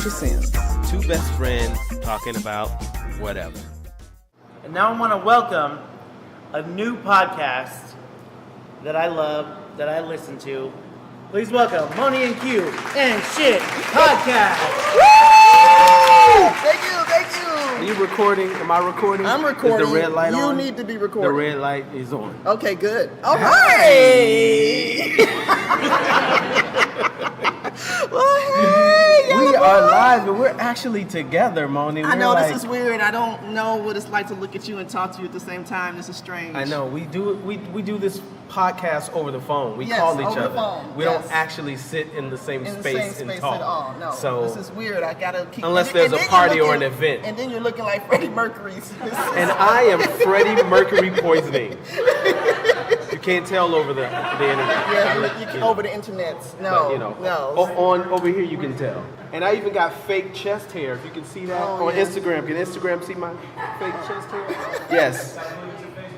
your sins. Two best friends talking about whatever. And now I want to welcome a new podcast that I love, that I listen to. Please welcome Monie and Q and Shit Podcast. Woo! Thank you. Are you recording? Am I recording? I'm recording. Is the red light on? You need to be recording. The red light is on. Okay, good. All right. Well, hey, We are live and we're actually together, Monie. I know this is weird. I don't know what it's like to look at you and talk to you at the same time. This is strange. I know. We do this podcast over the phone. We Yes, call each over the other. phone. We Yes. don't actually sit in the same space and talk. at all. No, So this is weird. I gotta keep. Unless and there's then a you're party or looking- an event. and then you're looking like Freddie Mercury's. and I am Freddie Mercury poisoning. You can't tell over the internet. Yeah, you can over the internet. No, But, no. on over here you can tell. And I even got fake chest hair. If you can see that on yeah. Instagram. Can Instagram see my fake chest hair? Yes.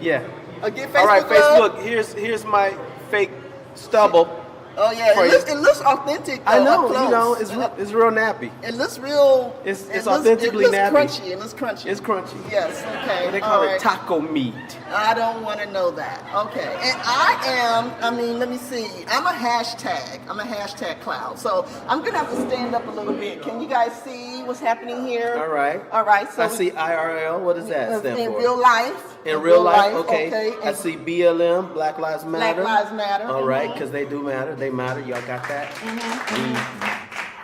Yeah. Again, Facebook All right, Love. Facebook. Here's my fake stubble. Oh yeah, For it looks authentic. I though, know. up close. You know, it's real nappy. It looks real. It's it looks, authentically it looks nappy. crunchy. It looks crunchy. It's crunchy. Yes. Okay. What they call all it right. taco meat. I don't want to know that. Okay. And let me see. I'm a hashtag cloud. So I'm going to have to stand up a little bit. Can you guys see what's happening here? All right. All right. So I see IRL. What does that stand in for? real life. In real life, okay. okay. I And see BLM, Black Lives Matter. Black Lives Matter. All right, because they do matter. They matter. Y'all got that?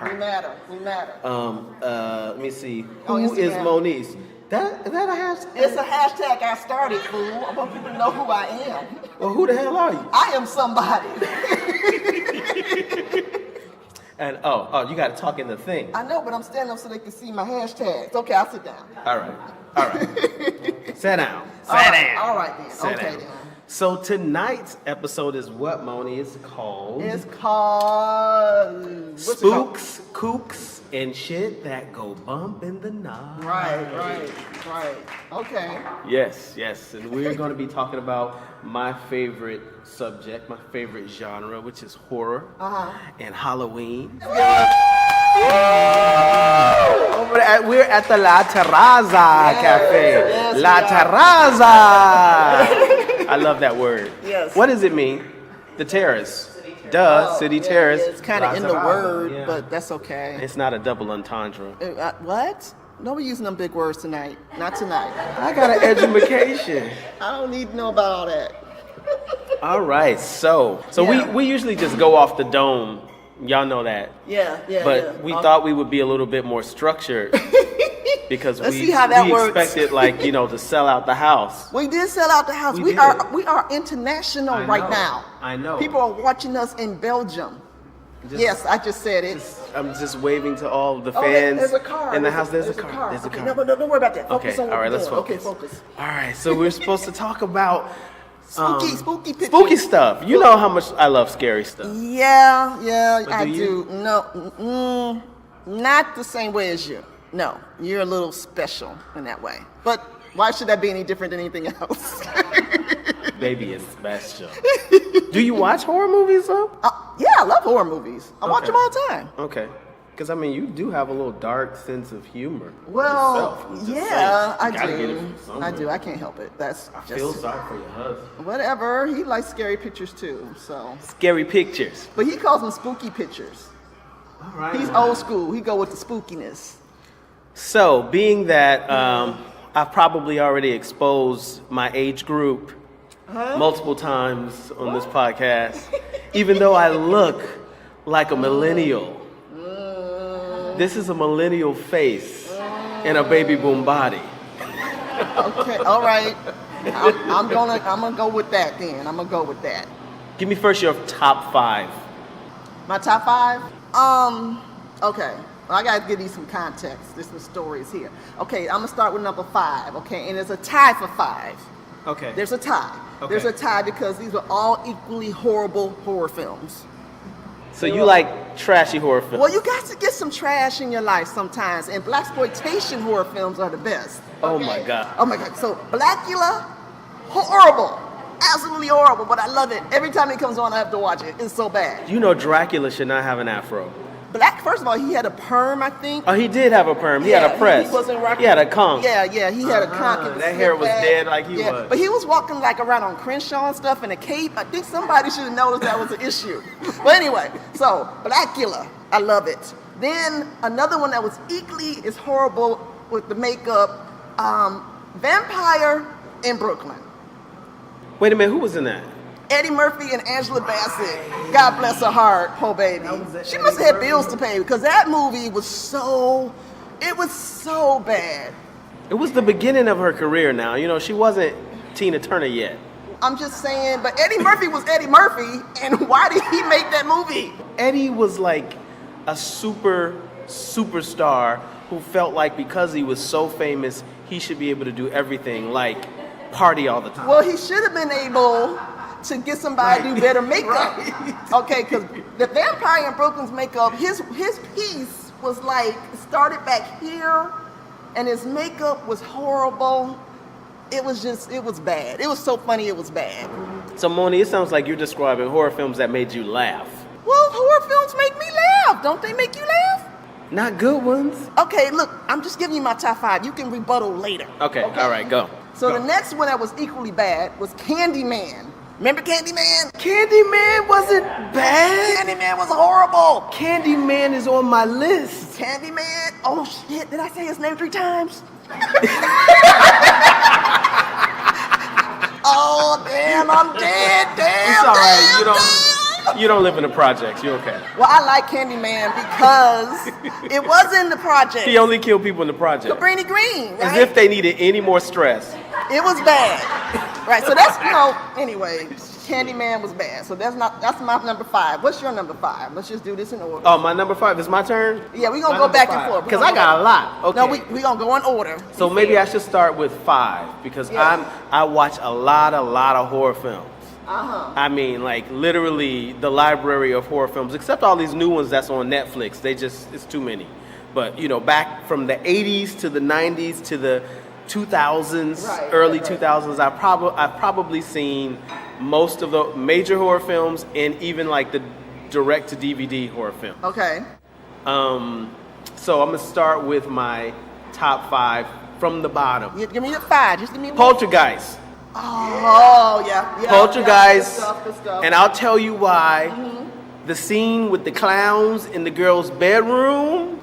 We matter. Let me see. On Who is Instagram. Moniece? Is that a hashtag? It's a hashtag I started, fool. I want people to know who I am. Well, who the hell are you? I am somebody. And you got to talk in the thing. I know, but I'm standing up so they can see my hashtags. Okay, I'll sit down. All right. Sit down. All right then. Sit Okay down. then. So tonight's episode is what, Monie? It's called It's called what's it called? Spooks, Kooks, and shit that go bump in the night. Right. Okay. Yes. And we're going to be talking about my favorite subject, my favorite genre, which is horror and Halloween. We're at the Terraza Café. yes, La we Terraza. I love that word. Yes. What does it mean? The terrace. City Yeah, Terrace. It's kind La of in the Terraza, word, yeah. but that's okay. It's not a double entendre. What? No, we're using them big words tonight. Not tonight. I got an education. I don't need to know about all that. All right, so Yeah. we usually just go off the dome. Y'all know that. Yeah. But we thought we would be a little bit more structured because Let's we see how that works. expected to sell out the house. We did sell out the house. We We did. are international I right know. now. I know. People are watching us in Belgium. Yes, I just said it. I'm just waving to all the Oh, fans there's a car. in the house. There's a car. There's a Okay, car. no, don't worry about that. Focus Okay, on what all right, we're let's doing. focus. Okay, focus. All right, so we're supposed to talk about Spooky pictures. spooky stuff. You know how much I love scary stuff. Yeah, But I do you? do. No, not the same way as you. No, you're a little special in that way. But why should that be any different than anything else? Baby, it's special. Do you watch horror movies though? Yeah, I love horror movies. I watch Okay. them all the time. Okay. Because, you do have a little dark sense of humor. Well, yourself. I'm just yeah, saying. You I gotta get it do. from somewhere. I do. I can't help it. That's I just feel sorry for your husband. whatever. He likes scary pictures too. So, Scary pictures. but he calls them spooky pictures. All right. He's old school. He go with the spookiness. So, being that I've probably already exposed my age group multiple times on this podcast, even though I look like a millennial. This is a millennial face in a baby boom body. Okay, all right. I'm gonna go with that then. I'm gonna go with that. Give me first your top 5. My top 5. Okay. Well, I gotta give you some context. There's some stories here. Okay, I'm gonna start with number 5. Okay, and there's a tie for 5. Okay. There's a tie. Okay. There's a tie because these were all equally horrible horror films. So you like trashy horror films? Well, you got to get some trash in your life sometimes, and blaxploitation horror films are the best. Oh my God. Oh my God. So Blackula, horrible, absolutely horrible, but I love it. Every time it comes on, I have to watch it. It's so bad. You know Dracula should not have an afro. First of all, he had a perm, I think. Oh, he did have a perm. He had a press. He wasn't rocking. He had a conch. Yeah, he had a conch. That hair was dead like he was. But he was walking like around on Crenshaw and stuff in a cape. I think somebody should have noticed that was an issue. But anyway, so Blackula, I love it. Then another one that was equally as horrible with the makeup, Vampire in Brooklyn. Wait a minute, who was in that? Eddie Murphy and Angela Bassett. God bless her heart, poor baby. She must have had bills to pay because that movie was so bad. It was the beginning of her career now. You know, she wasn't Tina Turner yet. I'm just saying, but Eddie Murphy was Eddie Murphy, and why did he make that movie? Eddie was like a superstar who felt like because he was so famous, he should be able to do everything, like party all the time. Well, he should have been able to get somebody to do better makeup. Okay, because the Vampire in Brooklyn's makeup, his piece was like, started back here, and his makeup was horrible. It was bad. It was so funny, it was bad. So, Monie, it sounds like you're describing horror films that made you laugh. Well, horror films make me laugh. Don't they make you laugh? Not good ones. Okay, look, I'm just giving you my top 5. You can rebuttal later. Okay. All right, go. So the next one that was equally bad was Candyman. Remember Candyman? Candyman wasn't bad. Candyman was horrible. Candyman is on my list. Candyman? Oh shit, did I say his name 3 times? Oh damn, I'm dead. Damn. It's all right. Damn, You don't live in the projects. You're okay. Well, I like Candyman because it was in the project. He only killed people in the project. Cabrini Green, right? As if they needed any more stress. It was bad. Right, so that's, anyway, Candyman was bad. So that's my number 5. What's your number 5? Let's just do this in order. Oh, my number 5 is my turn? Yeah, we're going to go back and forth. Because I got a lot. Okay. No, we're going to go in order. So maybe I should start with 5 because I watch a lot of horror films. Uh-huh. I mean, like literally the library of horror films, except all these new ones that's on Netflix. It's too many. But, back from the 80s to the 90s to the 2000s, early 2000s, I've probably seen most of the major horror films and even like the direct to DVD horror film. Okay. So I'm gonna start with my top 5 from the bottom. Give me the 5. Just give me one. Poltergeist. Oh yeah. Poltergeist. Yeah, good stuff. And I'll tell you why. The scene with the clowns in the girl's bedroom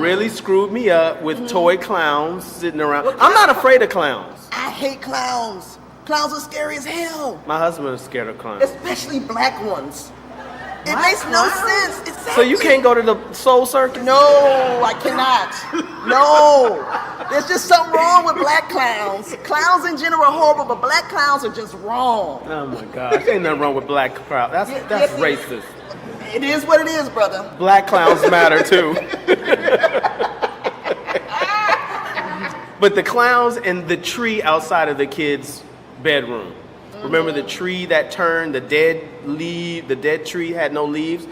really screwed me up with toy clowns sitting around. I'm not afraid of clowns. I hate clowns. Clowns are scary as hell. My husband is scared of clowns. Especially black ones. It makes no sense. Exactly. So you can't go to the Soul Circus? No, I cannot. No. There's just something wrong with black clowns. Clowns in general are horrible, but black clowns are just wrong. Oh my gosh, ain't nothing wrong with black clowns. That's racist. It is what it is, brother. Black clowns matter too. But the clowns and the tree outside of the kid's bedroom. Remember the tree that turned, the dead tree had no leaves?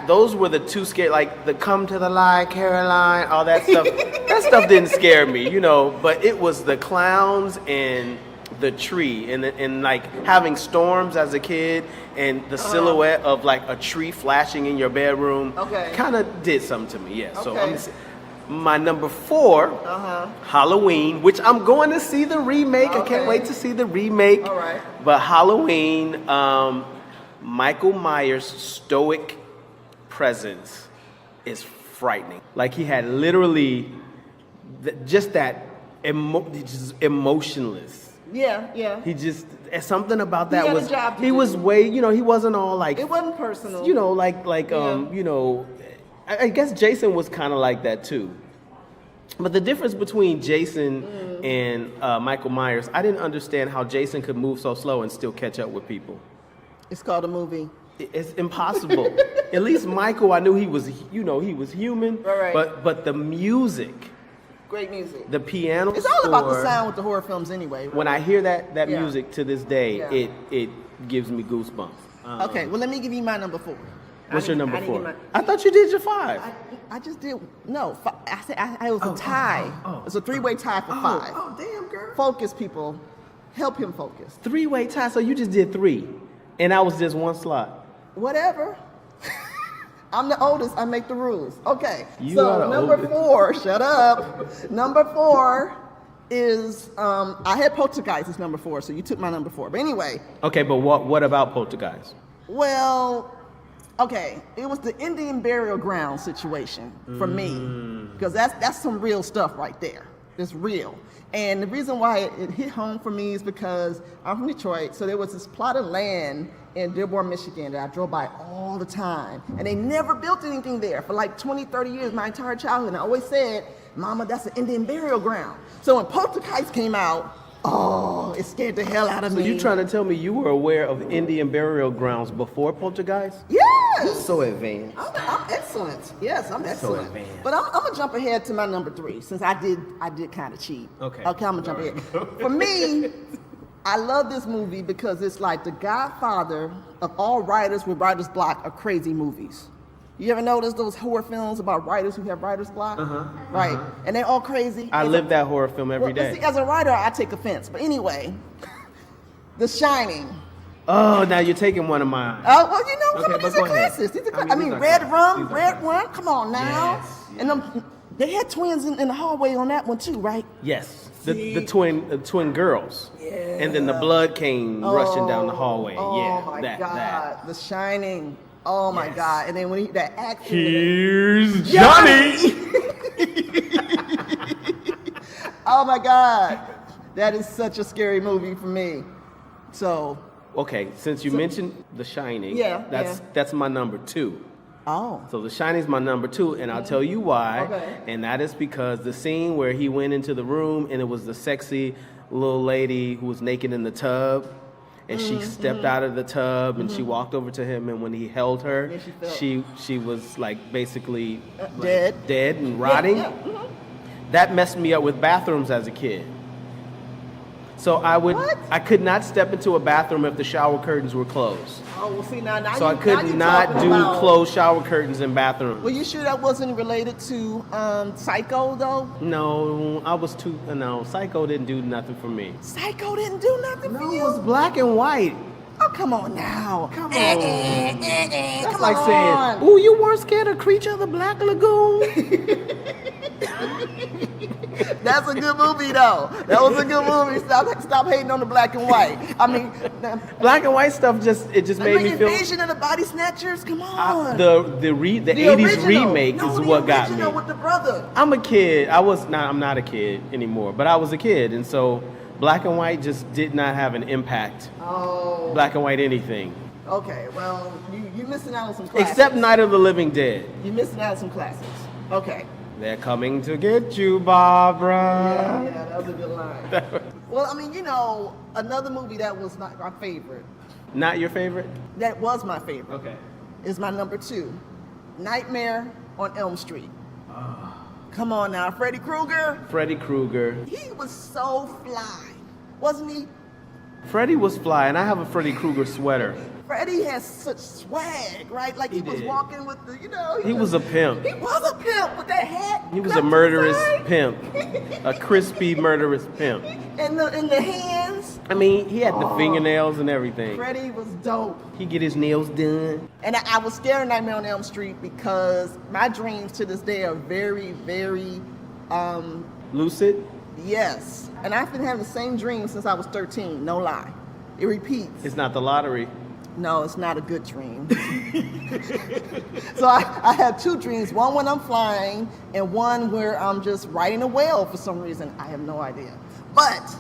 Those were the two scary, like the come to the light, Caroline, all that stuff. That stuff didn't scare me, but it was the clowns and the tree and like having storms as a kid and the silhouette of like a tree flashing in your bedroom kind of did something to me, yeah. So I'm my number 4, Halloween, which I'm going to see the remake. I can't wait to see the remake. All right. But Halloween, Michael Myers' stoic presence is frightening. Like he had literally just that just emotionless. Yeah. He just something about that He had was a job to he do. was way he wasn't all like It wasn't personal. I guess Jason was kind of like that too. But the difference between Jason and Michael Myers, I didn't understand how Jason could move so slow and still catch up with people. It's called a movie. It's impossible. At least Michael, I knew he was human. Right. But the music, Great music. the piano It's all about the score, sound with the horror films anyway. When I hear that Yeah. music to this day, Yeah. it gives me goosebumps. Okay, well let me give you my number 4. What's your number I didn't 4? get my- I thought you did your 5. I just did I said it was a tie. It's a 3-way tie for 5. Oh, damn, girl. Focus, people. Help him focus. 3-way tie, so you just did 3. And that was just one slot. Whatever. I'm the oldest. I make the rules. Okay. You are So the number oldest. 4. Shut up. Number 4 is I had Poltergeist as number 4, so you took my number 4. But anyway. Okay, but what about Poltergeist? Well, okay, it was the Indian burial ground situation for me, because that's some real stuff right there. It's real. And the reason why it hit home for me is because I'm from Detroit, so there was this plot of land in Dearborn, Michigan that I drove by all the time. And they never built anything there for like 20, 30 years, my entire childhood. And I always said, Mama, that's an Indian burial ground. So when Poltergeist came out, oh, it scared the hell out of me. So you trying to tell me you were aware of Indian burial grounds before Poltergeist? Yes! So advanced. I'm excellent. Yes, I'm excellent. advanced. But I'm gonna jump ahead to my number 3 since I did kind of cheat. Okay. Okay, I'm gonna jump ahead. For me, I love this movie because it's like the godfather of all writers with writer's block of crazy movies. You ever notice those horror films about writers who have writer's block? Right. And they're all crazy. I live that horror film every day. See, as a writer, I take offense. But anyway, The Shining. Oh, now you're taking one of mine. Oh, well, you know, some Okay, of these but are go ahead. classics. These are, I mean, these are Red classics. Rum, come on now. Yes, And they had twins in the hallway on that one too, right? Yes, See? the twin girls. Yeah. And then the blood came rushing down the hallway. Oh yeah, my that, God, that. The Shining. Oh my Yes. God! And then when that action. Here's Johnny. Oh my God, that is such a scary movie for me. So. Okay, since you mentioned The Shining, Yeah, that's my number 2. Oh. So The Shining's my number 2, and I'll tell you why. Okay. And that is because the scene where he went into the room and it was the sexy little lady who was naked in the tub, and she stepped out of the tub and she walked over to him, and when he held her, Yeah, she she was like basically dead. dead and rotting. Yeah. That messed me up with bathrooms as a kid. So What? I could not step into a bathroom if the shower curtains were closed. Oh, well, see now. So I could not do closed shower curtains in bathrooms. Well, you sure that wasn't related to Psycho though? No, I was too. No, Psycho didn't do nothing for me. Psycho didn't do nothing for No, you. it was black and white. Oh, come on now. Come on. That's That's like saying, "Ooh, you weren't scared of Creature of the Black Lagoon." That's a good movie though. That was a good movie. Stop hating on the black and white. I mean, Black and white stuff just made me feel. Invasion of the Body Snatchers. Come on. The 80s original. remake No, is the what got me. original with the brother. I'm a kid. I'm not a kid anymore, but I was a kid, and so black and white just did not have an impact. Oh. Black and white anything. Okay. Well, you missing out on some classics. Except Night of the Living Dead. You're missing out on some classics. Okay. They're coming to get you, Barbara. Yeah, that was a good line. Well, I mean, you know, another movie that was not my favorite. Not your favorite? That was my favorite. Okay. Is my number 2. Nightmare on Elm Street. Come on now, Freddy Krueger. Freddy Krueger. He was so fly, wasn't he? Freddy was fly, and I have a Freddy Krueger sweater. Freddy has such swag, right? Like he was did. walking with the, you know. He was a pimp. He was a pimp with that hat. He was cut a to the murderous side, pimp. A crispy, murderous pimp. And the hands. I mean, he had the fingernails and everything. Freddy was dope. He get his nails done. And I was scared of Nightmare on Elm Street because my dreams to this day are very, very, Lucid? yes. And I've been having the same dream since I was 13, no lie. It repeats. It's not the lottery. No, it's not a good dream. So I have 2 dreams. One when I'm flying and one where I'm just riding a whale for some reason. I have no idea. But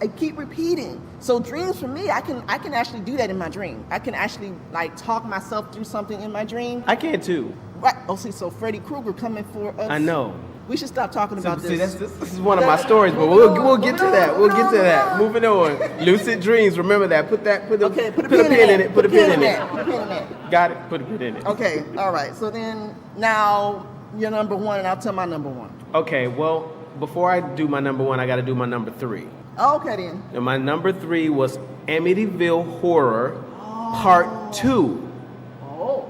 I keep repeating. So dreams for me, I can actually do that in my dream. I can actually like talk myself through something in my dream. I can too. Right. Oh, see, so Freddy Krueger coming for us. I know. We should stop talking about See, this. this is one of my stories, but we'll get to that. We'll get to that. Moving on. Lucid dreams. Remember that. Put a pin in it. Put a pin in it. Put a pin in it. Got it. Put a pin in it. Okay. All right. So then now you're number 1, and I'll tell my number 1. Okay. Well, before I do my number 1, I got to do my number 3. Okay then. And my number 3 was Amityville Horror Part 2. Oh.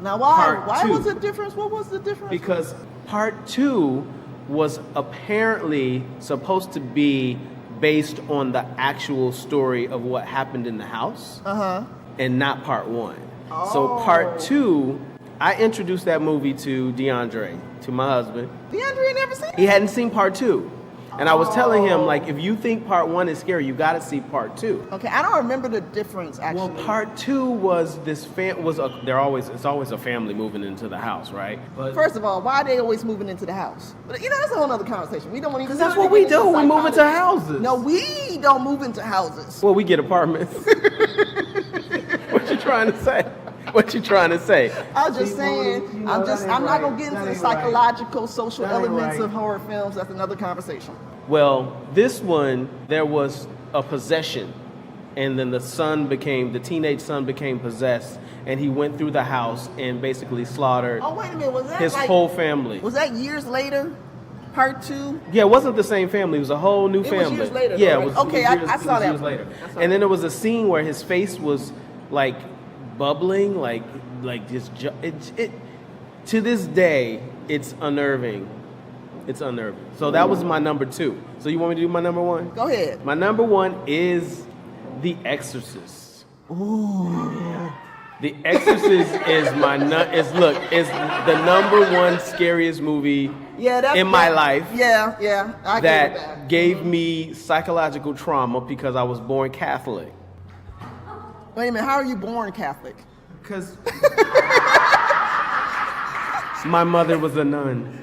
Now why? Part Why 2. was it difference? What was the difference? Because Part 2 was apparently supposed to be based on the actual story of what happened in the house, and not Part 1. So Oh. Part 2 I introduced that movie to DeAndre, to my husband. DeAndre had never seen it? He hadn't seen part 2. And I was telling him, like, if you think part 1 is scary, you got to see part 2. Okay, I don't remember the difference, actually. Well, part 2 was it's always a family moving into the house, right? But First of all, why are they always moving into the house? But, that's a whole other conversation. We don't want to even. that's what we do. We move into houses. No, we don't move into houses. Well, we get apartments. What you trying to say? What you trying to say? I was just saying. I'm not gonna get into the psychological, social elements of horror films. That's another conversation. Well, this one, there was a possession, and then the teenage son became possessed, and he went through the house and basically slaughtered Oh, wait a minute. Was that his whole family. Was that years later? Part 2? Yeah, it wasn't the same family. It was a whole new family. It was years later. Yeah, though, it was. right? Okay, it was I saw that. Years later. I saw And then there was a scene where his face was like bubbling, like just it. To this day, it's unnerving. It's unnerving. So that was my number 2. So you want me to do my number 1? Go ahead. My number 1 is The Exorcist. Ooh. The Exorcist is is the number 1 scariest movie in my life. Yeah, I agree with That that. gave me psychological trauma because I was born Catholic. Wait a minute. How are you born Catholic? Because my mother was a nun,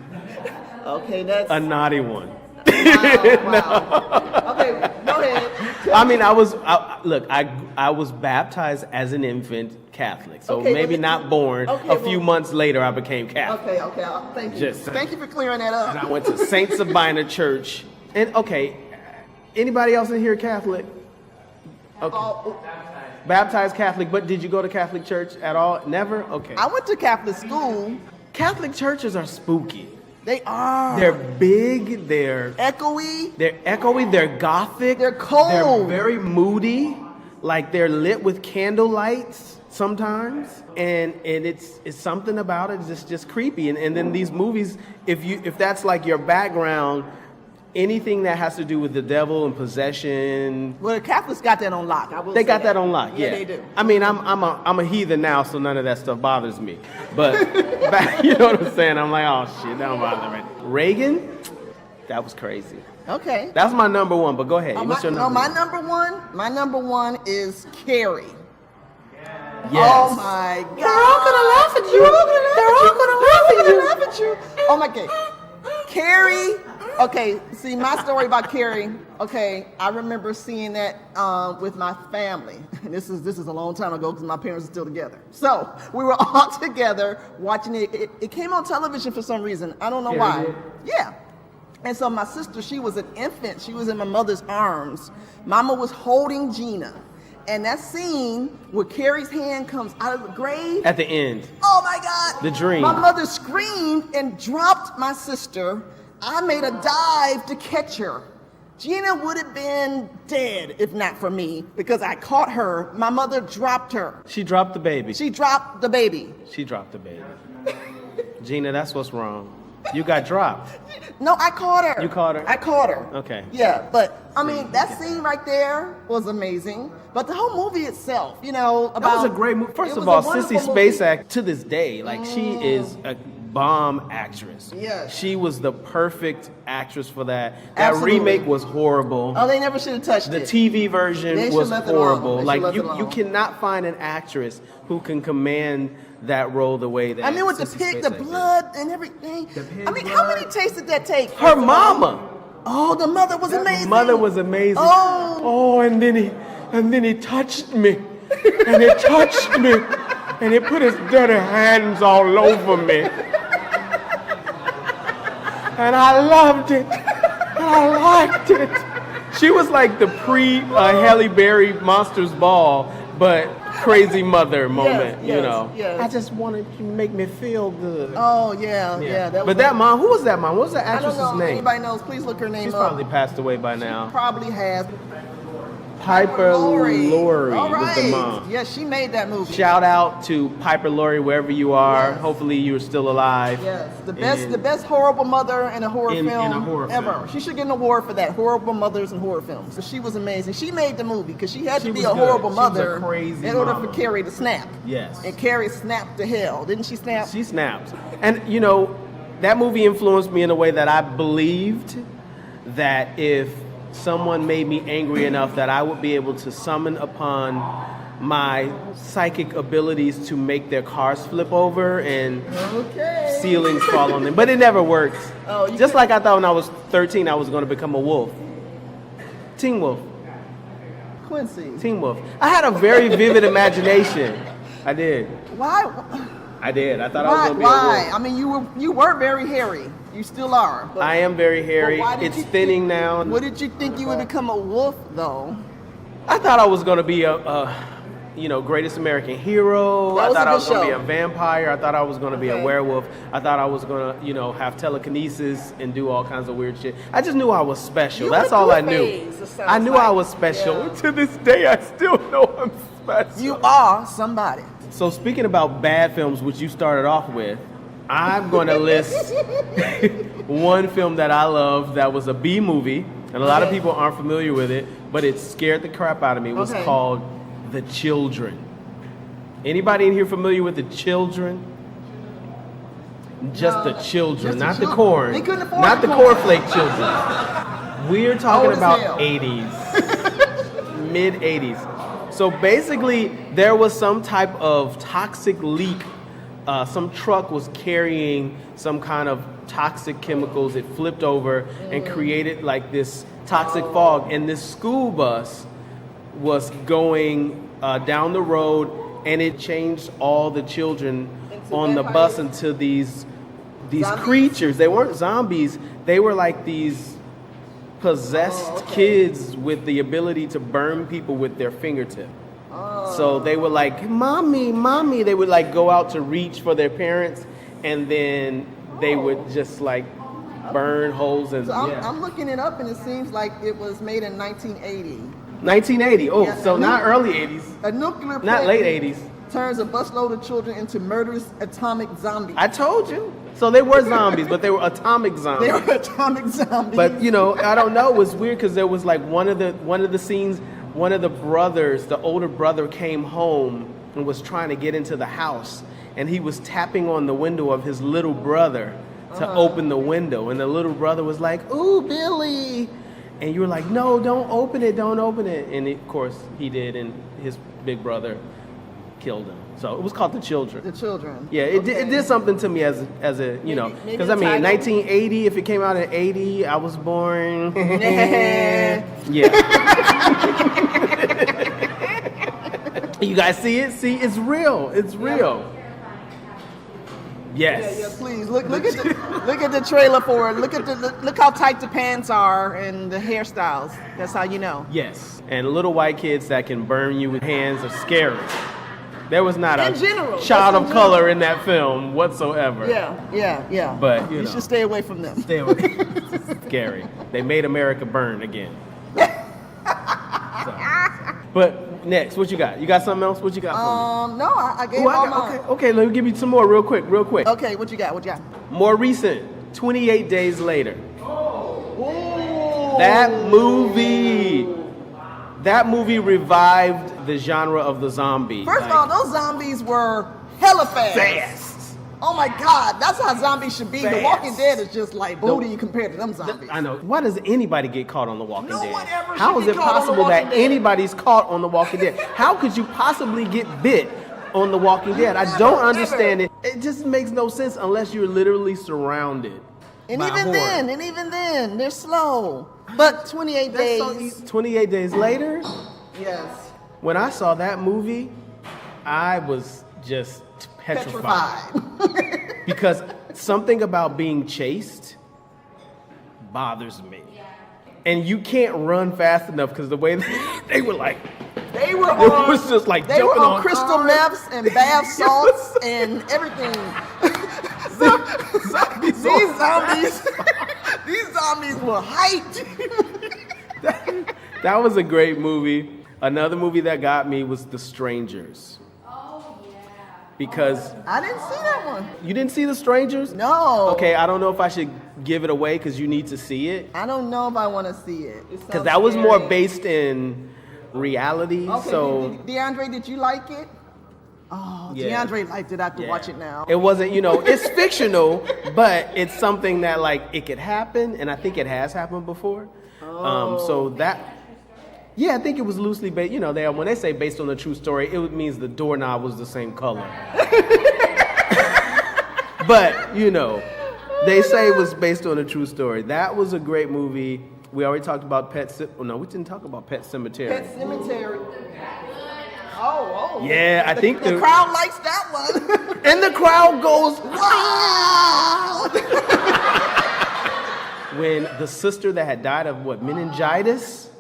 Okay, that's a naughty one. wow. Okay, go ahead. I mean, I was baptized as an infant Catholic, so Okay, maybe but- not born. okay, A few months later, I became Catholic. Okay. Thank you. Just- Thank you for clearing that I up. went to Saint Sabina Church, and anybody else in here Catholic? Okay, Oh, baptized Catholic, but did you go to Catholic church at all? Never. Okay. I went to Catholic school. Catholic churches are spooky. They are. They're big. They're echoey. echoey. They're gothic. They're cold. They're very moody. Like they're lit with candle lights sometimes, and it's something about it. It's just creepy. And then these movies, if that's like your background, anything that has to do with the devil and possession. Well, the Catholics got that on lock. They got that on lock. Yeah, they do. I mean, I'm a heathen now, so none of that stuff bothers me. But back, you know what I'm saying? I'm like, oh shit, that don't bother me. Reagan, that was crazy. Okay. That's my number 1. But go ahead. What's your number? My number one. My number 1 is Carrie. Yes. Oh my God. They're all gonna laugh at you. They're all gonna laugh at you. Oh my God. Carrie. Okay, see my story about Carrie. Okay, I remember seeing that with my family. This is a long time ago because my parents are still together. So we were all together watching it. It came on television for some reason. I don't know why. Carrie. Yeah. And so my sister, she was an infant. She was in my mother's arms. Mama was holding Gina. And that scene where Carrie's hand comes out of the grave. At the end. Oh my God. The dream. My mother screamed and dropped my sister. I made a dive to catch her. Gina would have been dead if not for me because I caught her. My mother dropped her. She dropped the baby. She dropped the baby. She dropped the baby. Gina, that's what's wrong. You got dropped. No, I caught her. You caught her? I caught her. Okay. Yeah, but I mean, that scene right there was amazing. But the whole movie itself, about. That was a great movie. First It of was all, a Sissy wonderful Spacek, movie. to this day, like she is a bomb actress. Yes. She was the perfect actress for that. That Absolutely. remake was horrible. Oh, they never should have touched The it. TV version They should was left it alone. horrible. They Like should left it you alone. cannot find an actress who can command that role the way that. I mean, with the Sissy pig, the Spacek did. blood and everything. pig I mean, how blood. many takes did that take? Her mama. Oh, the mother was amazing. Mother was amazing. Oh. and then he touched me, and he touched me, and he put his dirty hands all over me, and I loved it, and I liked it. She was like the Halle Berry Monsters Ball, but crazy mother moment, yes, yes. I just wanted to make me feel good. Oh yeah. That was But that mom, who was that mom? What was that I don't actress's know. name? Anybody knows? Please look her name She's up. probably passed away by now. Probably has. Piper Laurie All was the right. mom. Yeah, she made that movie. Shout out to Piper Laurie wherever you are. Yes. Hopefully you're still alive. Yes, the And best horrible mother in a horror In film a horror ever. film. She should get an award for that. Horrible mothers in horror films. So she was amazing. She made the movie because she had She to be was a good. horrible She was a mother crazy in order mama. for Carrie to snap. Yes. And Carrie snapped to hell, didn't she snap? She snapped. And you know, that movie influenced me in a way that I believed that if someone made me angry enough that I would be able to summon upon my psychic abilities to make their cars flip over and Okay. ceilings fall on them. But it never worked. Oh, you Just like I thought when I was 13 I was going to become a wolf. Teen wolf. Quincy. Teen wolf. I had a very vivid imagination. I did. Why? I did. I thought I was Why? going to be a wolf. Why? I mean, you were very hairy. You still are. But, I am very hairy. but why did It's you thinning think- now. What did you think you would become a wolf, though? I thought I was going to be a greatest American hero. That I was thought a I good was going to be show. a vampire. I thought I was going to be a Okay. werewolf. I thought I was going to, have telekinesis and do all kinds of weird shit. I just knew I was special. You That's went all through I a knew. phase, it sounds I knew like. I was special. Yeah. To this day, I still know I'm special. You are somebody. So speaking about bad films, which you started off with, I'm going to list one film that I love that was a B movie, and a lot of Okay. people aren't familiar with it, but it scared the crap out of me. It was Okay. called The Children. Anybody in here familiar with The Children? Just No, the children, just the not the children. corn. They couldn't afford Not the the corn. cornflake children. We're talking Old as about hell. 80s. Mid 80s. So basically, there was some type of toxic leak. Some truck was carrying some kind of toxic chemicals. It flipped over and created like this toxic fog. And this school bus was going down the road, and it changed all the children Into on the vampires? bus into these Zombies? creatures. They weren't zombies. They were like these possessed Oh, okay. kids with the ability to burn people with their fingertip. Oh. So they were like, "Mommy, mommy." They would like go out to reach for their parents, and then they would just like burn holes and So I'm, yeah. I'm looking it up, and it seems like it was made in 1980. 1980. Oh, Yeah, so and not then- early 80s, A nuclear not plant late 80s. turns a busload of children into murderous atomic zombies. I told you. So they were zombies, but they were atomic zombies. They were atomic zombies. But I don't know. It was weird because there was like one of the scenes. One of the brothers, the older brother, came home and was trying to get into the house, and he was tapping on the window of his little brother to open the window, and the little brother was like, "Ooh, Billy," and you were like, "No, don't open it, don't open it," and of course he did, and his big brother killed him. So it was called The Children. the children. Yeah, it did something to me as a Maybe because the I mean, title? 1980. If it came out in 80, I was born. Nah. Yeah. You guys see it? See, it's real. It's real. Yes. Yeah, please look at the trailer for it. Look how tight the pants are and the hairstyles. That's how you know. Yes. And little white kids that can burn you with hands are scary. There was not In a general, child that's of in color general. in that film whatsoever. Yeah. But, you you know. should stay away from them. Stay away. Scary. They made America burn again. So. But next, what you got? You got something else? What you got for me? No, I gave Ooh, I all got- mine. okay, let me give you some more real quick. Okay, what you got? What you got? More recent, 28 Days Later. Ooh. That movie revived the genre of the zombie. First of all, those zombies were hella fast. Oh my God, that's how zombies should be. The Fast. Walking Dead is just like booty compared to them zombies. I know. Why does anybody get caught on The Walking No Dead? one ever How should is get it caught on The possible that Walking Dead. anybody's caught on The Walking Dead? How could you possibly get bit on The Walking Dead? I Never, don't understand never. it. It just makes no sense unless you're literally surrounded. And by even horror. then, they're slow. But 28 That's days. so easy. 28 Days Later, Yes. when I saw that movie, I was just petrified. Because something about being chased bothers me. And you can't run fast enough because the way they were like, They were it on. was just like They were jumping on on crystal cars. meths and bath salts and everything. These zombies were hyped. That was a great movie. Another movie that got me was The Strangers. Because I didn't see that one. you didn't see The Strangers? No. Okay, I don't know if I should give it away because you need to see it. I don't know if I want to see it. Because that was more based in reality. Okay, So DeAndre, did you like it? Oh, Yeah. DeAndre liked it. I have to watch it now. It wasn't, it's fictional, but it's something that like it could happen, and I think it has happened before. So that. Yeah, I think it was loosely based. When they say based on a true story, it means the doorknob was the same color. But, they say it was based on a true story. That was a great movie. We already talked about no, we didn't talk about Pet Sematary. Pet Cemetery. Oh. Yeah, I think the crowd likes that one. And the crowd goes, Wow! when the sister that had died of meningitis?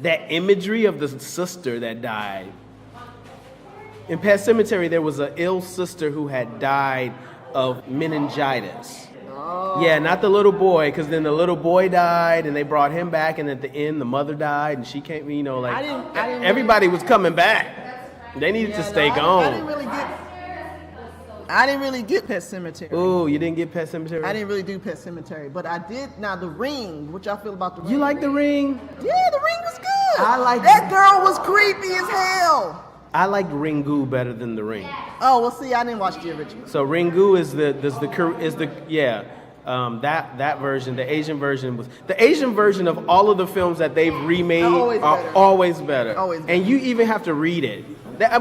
That imagery of the sister that died. In Pet Sematary, there was an ill sister who had died of meningitis. Oh. Yeah, not the little boy, because then the little boy died, and they brought him back, and at the end, the mother died, and she came, I didn't everybody was coming back. They needed to stay gone. I didn't really get Pet Cemetery. Ooh, you didn't get Pet Sematary? I didn't really do Pet Cemetery, but I did. Now, The Ring. What y'all feel about The Ring? You like The Ring? Yeah, The Ring was good. I like that girl was creepy as hell. I like Ringu better than The Ring. Oh, well, see, I didn't watch the original. So Ringu is that version. The Asian version was the Asian version of all of the films that they've remade are always better. Always better. And you even have to read it.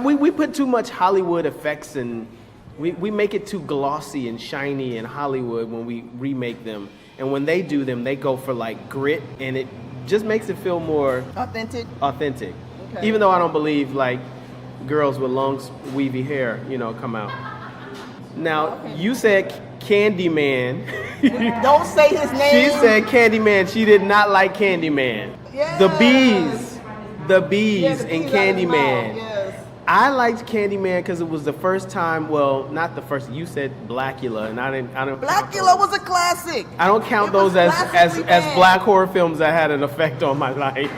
We put too much Hollywood effects and we make it too glossy and shiny in Hollywood when we remake them. And when they do them, they go for like grit, and it just makes it feel more authentic. Okay. Even though I don't believe like girls with long weavy hair, come out. Now, You said Candyman. Don't say his name. She said Candyman. She did not like Candyman. Yeah. The bees in Candyman. Yes. I liked Candyman because it was the first time. Well, not the first. You said Blackula, and I didn't. Blackula was a classic. I don't count those as black horror films that had an effect on my life.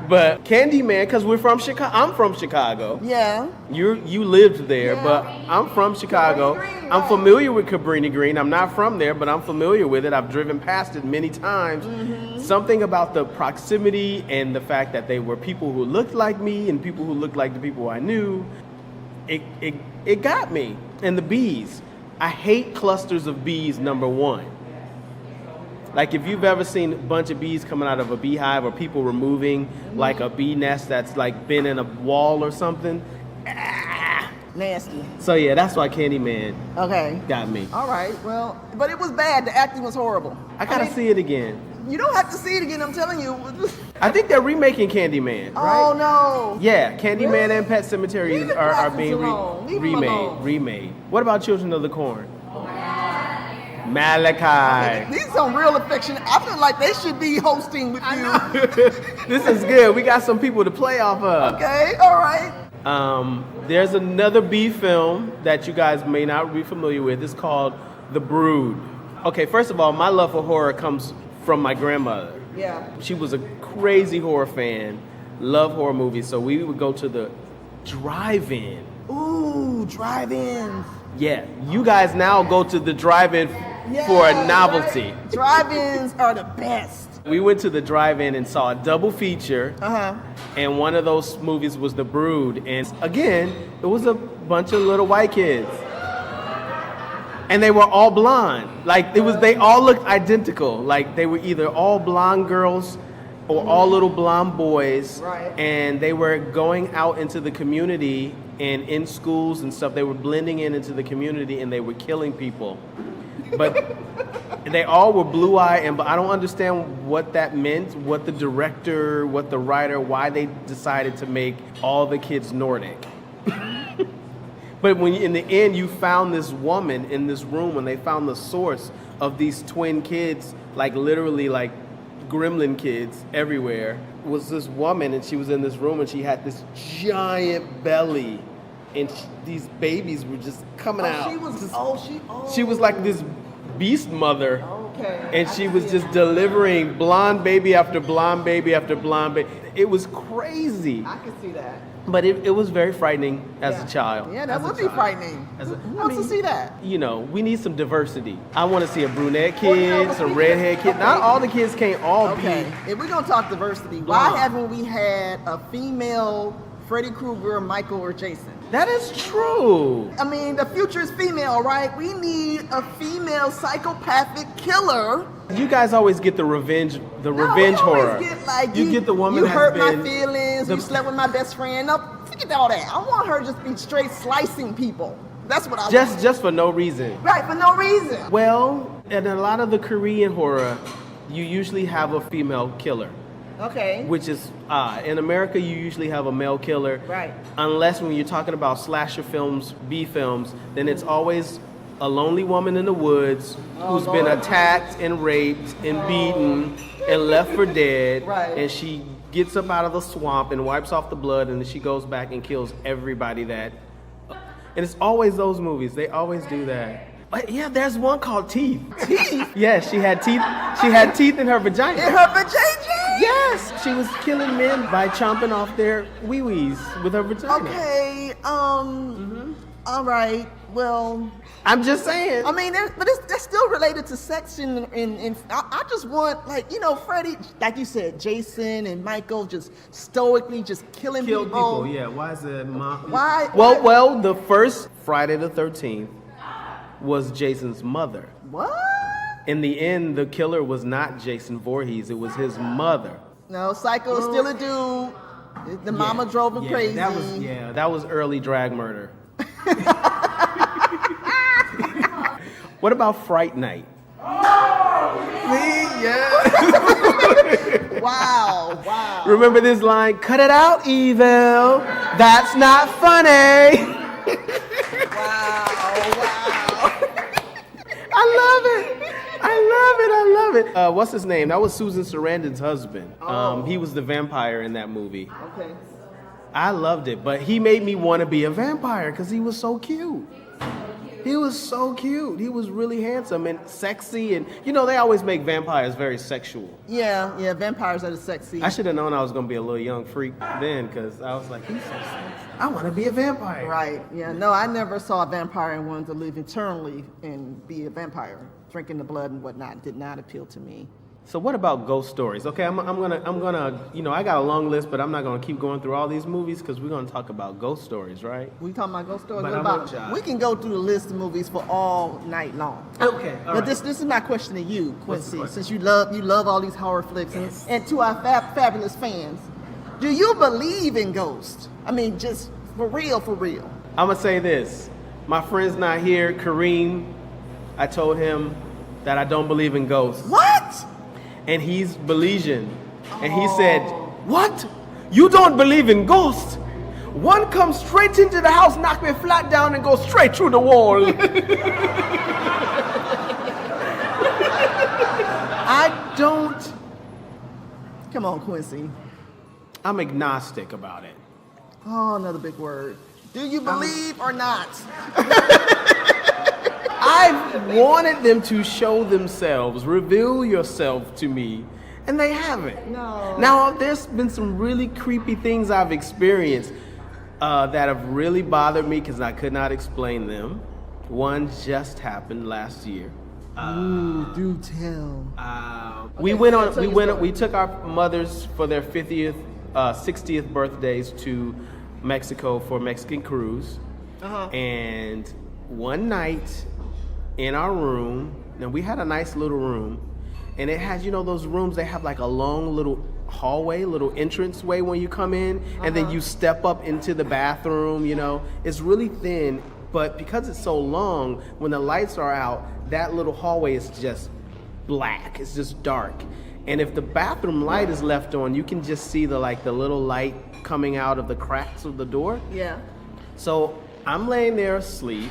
But Candyman, because we're from Chicago. I'm from Chicago. Yeah. You lived there, but I'm from Chicago. I'm familiar with Cabrini Green. I'm not from there, but I'm familiar with it. I've driven past it many times. Mm-hmm. Something about the proximity and the fact that they were people who looked like me and people who looked like the people I knew, it got me. And the bees. I hate clusters of bees, number one. Like if you've ever seen a bunch of bees coming out of a beehive or people removing like a bee nest that's like been in a wall or something. Nasty. So yeah, that's why Candyman got me. All right, well, but it was bad. The acting was horrible. I gotta see it again. You don't have to see it again, I'm telling you. I think they're remaking Candyman, right? Oh no. Yeah, Candyman Really? and Pet Cemetery are being remade. Remade. What about Children of the Corn? Malachi. These are some real affection. I feel like they should be hosting with you. This is good. We got some people to play off of. Okay, all right. There's another B film that you guys may not be familiar with. It's called The Brood. Okay, first of all, my love for horror comes from my grandmother. Yeah. She was a crazy horror fan, loved horror movies, so we would go to the drive-in. Ooh, drive-ins. Yeah, you guys now go to the drive-in for a novelty. Drive-ins are the best. We went to the drive-in and saw a double feature. Uh-huh. And one of those movies was The Brood. And again, it was a bunch of little white kids. And they were all blonde. Like they all looked identical. Like they were either all blonde girls or all little blonde boys. Right. And they were going out into the community and in schools and stuff. They were blending into the community and they were killing people. But they all were blue-eyed, and I don't understand what that meant, what the director, what the writer, why they decided to make all the kids Nordic. But when in the end you found this woman in this room, and they found the source of these twin kids, like literally like gremlin kids everywhere, was this woman, and she was in this room, and she had this giant belly. And these babies were just coming out. She was like this beast mother. Oh. Okay. And she was just delivering blonde baby after blonde baby after blonde baby. It was crazy. I can see that. But it was very frightening as a child. Yeah, that As a would be child. frightening. Who wants to see that? You know, we need some diversity. I want to see a brunette Well, you kid, know, some redhead kid. Not all the kids can't all Okay, be. if we're gonna talk diversity, why Blonde. haven't we had a female Freddy Krueger, Michael, or Jason? That is true. I mean, the future is female, right? We need a female psychopathic killer. You guys always get the revenge No, revenge we always horror. Get, like, you get the woman you that's hurt my been feelings. the- You slept with my best friend. No, forget all that. I want her to just be straight slicing people. That's what I want. just for no reason. Right, for no reason. Well, in a lot of the Korean horror, you usually have a female killer, Okay. which is odd. In America, you usually have a male killer. Right. Unless when you're talking about slasher films, B films, then it's always a lonely woman in the woods who's been Lord. attacked and raped and beaten and left for dead. Right. And she gets up out of the swamp and wipes off the blood, and then she goes back and kills everybody that. And it's always those movies. They always do that. But yeah, there's one called Teeth. Teeth? Yes, she had teeth. She had teeth in her vagina. In her vajayjay? Yes, she was killing men by chomping off their wee-wees with her vagina. Okay, all right, well, I'm just saying. I mean, that's still related to sex, and I just want, like, you know, Freddy, like you said, Jason and Michael just stoically just killing Kill people. people. Yeah. Why is it? Why? Well, the first Friday the 13th was Jason's mother. What? In the end, the killer was not Jason Voorhees. It was his mother. No, Psycho is still a dude. The mama drove him crazy. That was early drag murder. What about Fright Night? Wow. Remember this line? Cut it out, evil. That's not funny. Wow. I love it. What's his name? That was Susan Sarandon's husband. He was the vampire in that movie. Okay. I loved it, but he made me want to be a vampire because he was so cute. He was so cute. He was really handsome and sexy, and you know they always make vampires very sexual. Yeah, vampires are the sexy. I should have known I was gonna be a little young freak then, because I was like, he's so sexy. I want to be a vampire. Right, yeah. No, I never saw a vampire and wanted to live eternally and be a vampire. Drinking the blood and whatnot did not appeal to me. So what about ghost stories? Okay, I'm gonna, you know, I got a long list, but I'm not gonna keep going through all these movies because we're gonna talk about ghost stories, right? We talking about ghost stories? But What I'm about? gonna try. We can go through the list of movies for all night long. Okay, But this is my question to you, What's the Quincy, question? since you love all these horror flicks, and to our fabulous fans, do you believe in ghosts? I mean, just for real. I'm gonna say this. My friend's not here, Kareem. I told him that I don't believe in ghosts. What? And he's Belizean. And he said, "What? You don't believe in ghosts? One comes straight into the house, knock me flat down, and goes straight through the wall." I don't. Come on, Quincy. I'm agnostic about it. Oh, another big word. Do you believe or not? I've wanted them to show themselves, reveal yourself to me, and they haven't. No. Now, there's been some really creepy things I've experienced that have really bothered me because I could not explain them. One just happened last year. Ooh, do tell. We took our mothers for their 60th birthdays to Mexico for a Mexican cruise. And one night in our room, and we had a nice little room, and it has, you know, those rooms, they have like a long little hallway, little entranceway when you come in, and then you step up into the bathroom, you know. It's really thin, but because it's so long, when the lights are out, that little hallway is just black. It's just dark. And if the bathroom light is left on, you can just see the little light coming out of the cracks of the door. Yeah. So I'm laying there asleep.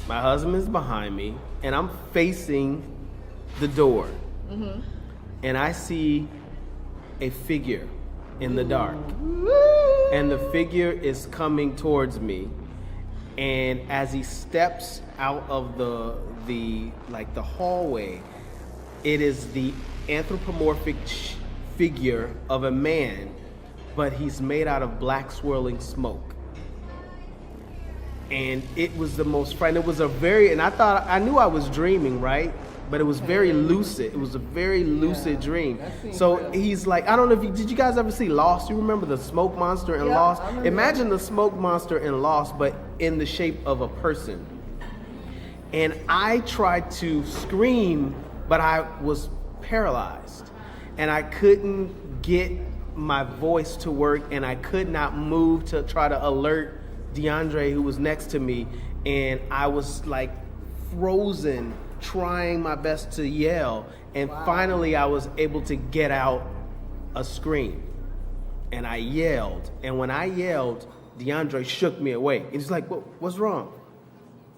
My husband is behind me, and I'm facing the door. And I see a figure in the dark. And the figure is coming towards me. And as he steps out of the hallway, It is the anthropomorphic figure of a man, but he's made out of black swirling smoke. And it was the most frightening. It was and I knew I was dreaming, right? But it was very lucid. It was a very lucid dream. So he's like, I don't know did you guys ever see Lost? You remember the smoke monster in Lost? Imagine the smoke monster in Lost, but in the shape of a person. And I tried to scream, but I was paralyzed. And I couldn't get my voice to work, and I could not move to try to alert DeAndre, who was next to me. And I was like frozen, trying my best to yell. And finally I was able to get out a scream. And I yelled. And when I yelled, DeAndre shook me awake. He's like, what's wrong?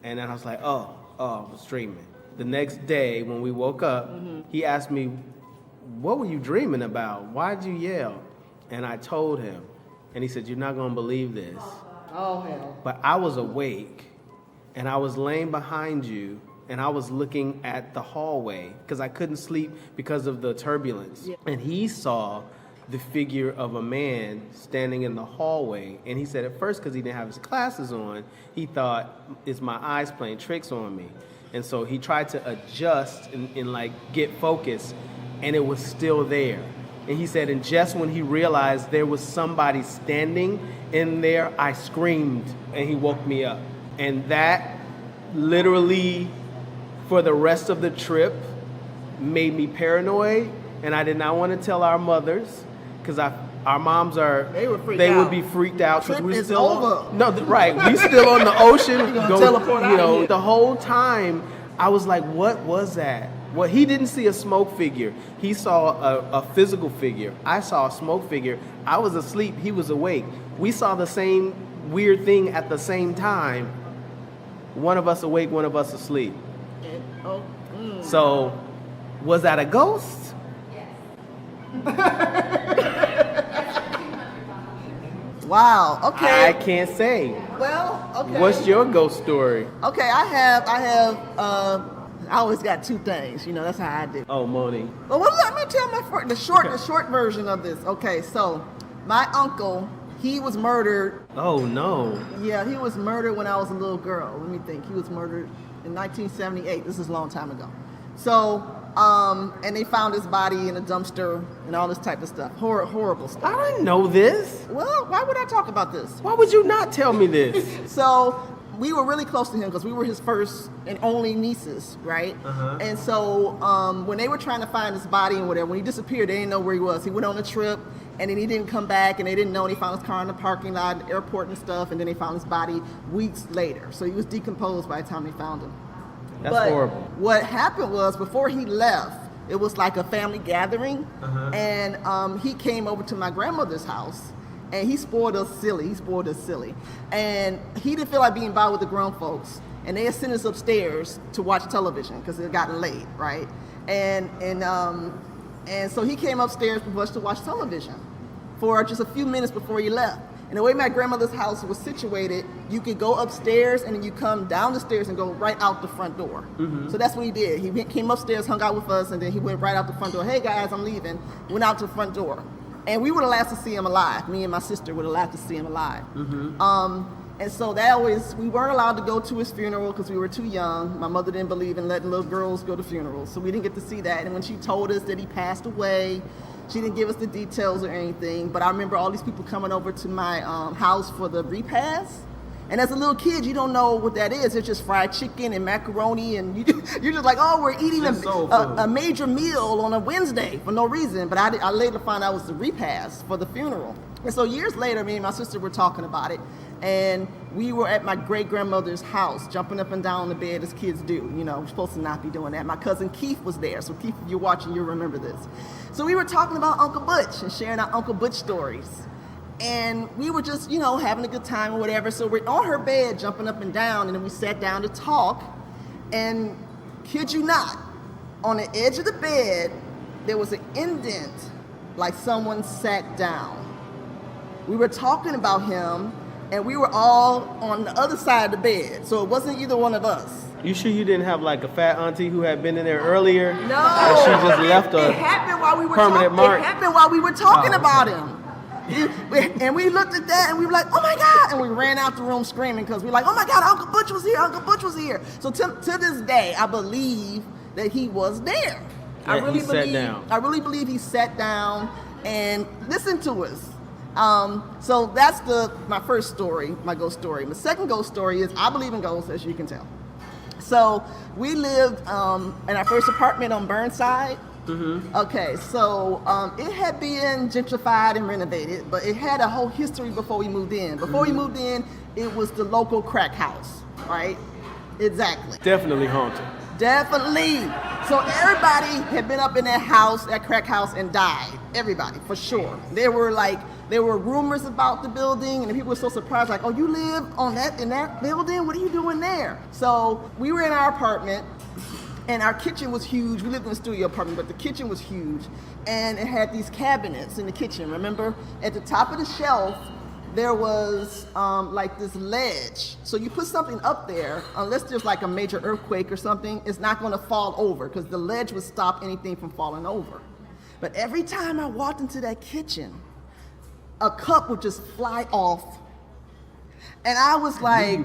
And then I was like, oh, I was dreaming. The next day when we woke up, he asked me, what were you dreaming about? Why'd you yell? And I told him. And he said, you're not going to believe this. Oh, hell. But I was awake, and I was laying behind you, and I was looking at the hallway because I couldn't sleep because of the turbulence. Yeah. And he saw the figure of a man standing in the hallway. And he said at first, because he didn't have his glasses on, he thought, is my eyes playing tricks on me? And so he tried to adjust and like get focused, and it was still there. And he said, and just when he realized there was somebody standing in there, I screamed, and he woke me up. And that literally, for the rest of the trip, made me paranoid, and I did not want to tell our mothers, because our moms they would be freaked out because we're still right. We still on the ocean. The whole time I was like, what was that? Well, he didn't see a smoke figure. He saw a physical figure. I saw a smoke figure. I was asleep. He was awake. We saw the same weird thing at the same time. One of us awake, one of us asleep. So, was that a ghost? Wow. Okay. I can't say. Well, okay. What's your ghost story? Okay, I have. I always got two things. That's how I do. Oh, Monie. Well, let me tell the short version of this. Okay, so my uncle, he was murdered. Oh no. Yeah, he was murdered when I was a little girl. Let me think. He was murdered in 1978. This is a long time ago. So, and they found his body in a dumpster and all this type of stuff. Horrible stuff. I didn't know this. Well, why would I talk about this? Why would you not tell me this? So, we were really close to him because we were his first and only nieces, right? Uh-huh. And so when they were trying to find his body and whatever, when he disappeared, they didn't know where he was. He went on a trip, and then he didn't come back, and they didn't know. And he found his car in the parking lot, the airport and stuff, and then they found his body weeks later. So he was decomposed by the time they found him. That's horrible. What happened was, before he left, it was like a family gathering, and he came over to my grandmother's house. And he spoiled us silly. And he didn't feel like being by with the grown folks. And they had sent us upstairs to watch television because it had gotten late, right? And so he came upstairs with us to watch television for just a few minutes before he left. And the way my grandmother's house was situated, you could go upstairs and then you come down the stairs and go right out the front door. Mm-hmm. So that's what he did. He came upstairs, hung out with us, and then he went right out the front door. Hey guys, I'm leaving. Went out to the front door. And we would have liked to see him alive. Me and my sister would have liked to see him alive. Mm-hmm. And so we weren't allowed to go to his funeral because we were too young. My mother didn't believe in letting little girls go to funerals, so we didn't get to see that. And when she told us that he passed away, she didn't give us the details or anything. But I remember all these people coming over to my house for the repast. And as a little kid, you don't know what that is. It's just fried chicken and macaroni, and you're just like, oh, we're eating a major meal on a Wednesday for no reason. But I later found out it was the repast for the funeral. And so years later, me and my sister were talking about it, and we were at my great-grandmother's house, jumping up and down the bed as kids do. We're supposed to not be doing that. My cousin Keith was there. So Keith, if you're watching, you'll remember this. So we were talking about Uncle Butch and sharing our Uncle Butch stories. And we were just, having a good time or whatever. So we're on her bed, jumping up and down, and then we sat down to talk. And kid you not, on the edge of the bed, there was an indent, like someone sat down. We were talking about him, and we were all on the other side of the bed. So it wasn't either one of us. You sure you didn't have like a fat auntie who had been in there earlier? No. And she just left a It happened while we were permanent mark? It happened while we were talking Oh, about him. And we looked at that and we were like, oh my God. And we ran out the room screaming because we were like, oh my God, Uncle Butch was here. Uncle Butch was here. So to this day, I believe that he was there. I Yeah, he sat down. I really believe he sat down and listened to us. So that's my first story, my ghost story. My second ghost story is I believe in ghosts, as you can tell. So we lived in our first apartment on Burnside. Mm-hmm. Okay, so it had been gentrified and renovated, but it had a whole history before we moved in. Before we moved in, it was the local crack house, right? Exactly. Definitely haunted. Definitely. So everybody had been up in that house, that crack house, and died. Everybody, for sure. There were rumors about the building, and people were so surprised, like, oh, you live in that building? What are you doing there? So we were in our apartment, and our kitchen was huge. We lived in a studio apartment, but the kitchen was huge. And it had these cabinets in the kitchen, remember? At the top of the shelf, there was like this ledge. So you put something up there, unless there's like a major earthquake or something, it's not gonna fall over because the ledge would stop anything from falling over. But every time I walked into that kitchen, a cup would just fly off. And I was like,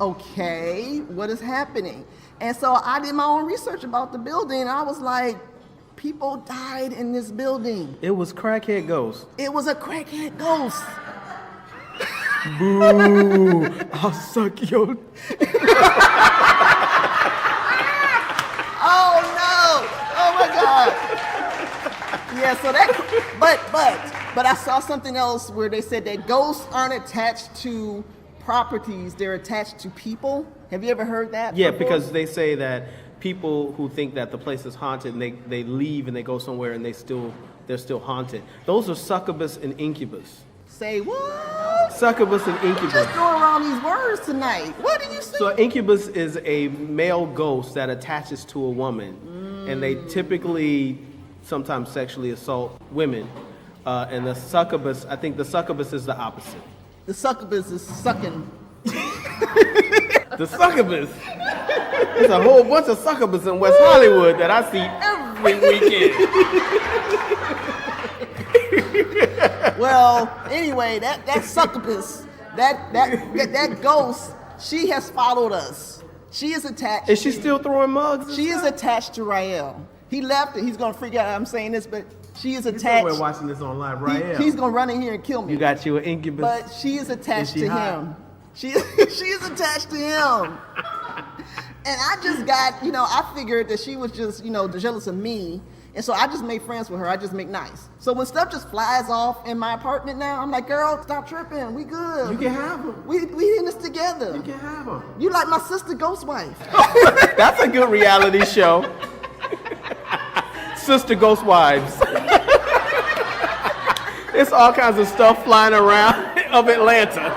okay, what is happening? And so I did my own research about the building, and I was like, people died in this building. It was crackhead ghosts. It was a crackhead ghost. Boo! I'll suck your... Oh no! Oh my God! Yeah, so that, but I saw something else where they said that ghosts aren't attached to properties, they're attached to people. Have you ever heard that? Yeah, before? because they say that people who think that the place is haunted and they leave and they go somewhere and they're still haunted. Those are succubus and incubus. Say what? Succubus and You incubus. just throwing around these words tonight. What did you say? So incubus is a male ghost that attaches to a woman, and they typically sometimes sexually assault women. And the succubus, I think the succubus is the opposite. The succubus is sucking. The succubus. There's a whole bunch of succubus in West Hollywood that I see every weekend. Well, anyway, that succubus, that ghost, she has followed us. She is attached. Is she still throwing mugs? and She is stuff? attached to Rael. He left and he's gonna freak out I'm saying this, but she is attached. We're watching this on live right He's gonna run in here and kill me. You got you an incubus. But she is attached Is she to hot? him. She is attached to him. And I just got, I figured that she was just, jealous of me. And so I just made friends with her. I just make nice. So when stuff just flies off in my apartment now, I'm like, girl, stop tripping. We good. You can have them. We in this together. You can have them. You like my sister Ghost Wife. That's a good reality show. Sister Ghost Wives. It's all kinds of stuff flying around of Atlanta.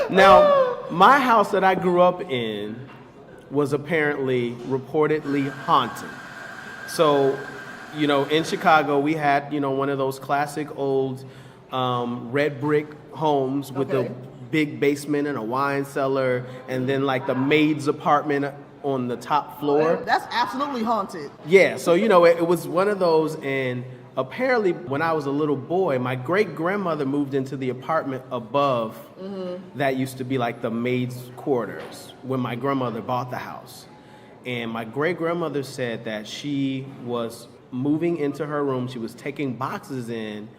Now, my house that I grew up in was apparently reportedly haunted. So, in Chicago, we had, one of those classic old red brick homes with Okay. the big basement and a wine cellar, and then like the maid's apartment on the top floor. That's absolutely haunted. Yeah, so it was one of those, and apparently when I was a little boy, my great-grandmother moved into the apartment above that used to be like the maid's quarters when my grandmother bought the house. And my great-grandmother said that she was moving into her room, she was taking boxes in,